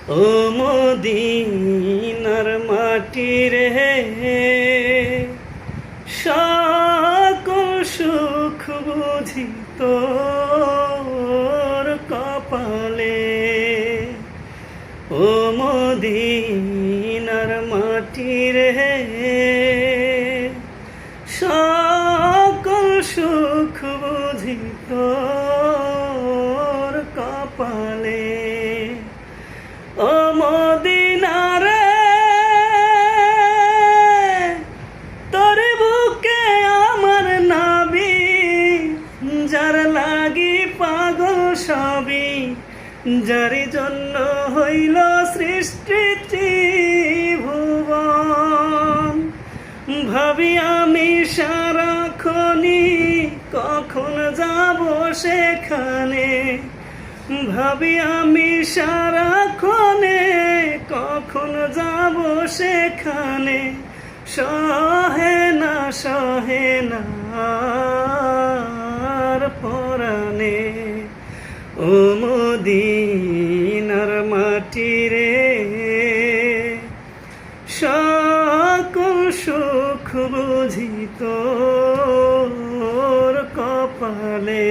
ও মদিনার মাটি রে, সকল সুখ বুঝি তোর কপালে। ও মদিনার মাটি রে, সকল সুখ বুঝি তোর কপালে। ও মদিনা রে, তোর বুকে আমার নাবি, যার লাগি পাগল সবই, যার জন্য হইল সৃষ্টি ত্রিভুবন। ভাবি আমি সারাক্ষণই কখন যাব সেখানে, ভাবি আমি সারাক্ষণে কখন যাব সেখানে। সহে না আর পরাণে। ও মদিনার মাটি রে, সকল সুখ বুঝি তোর কপালে।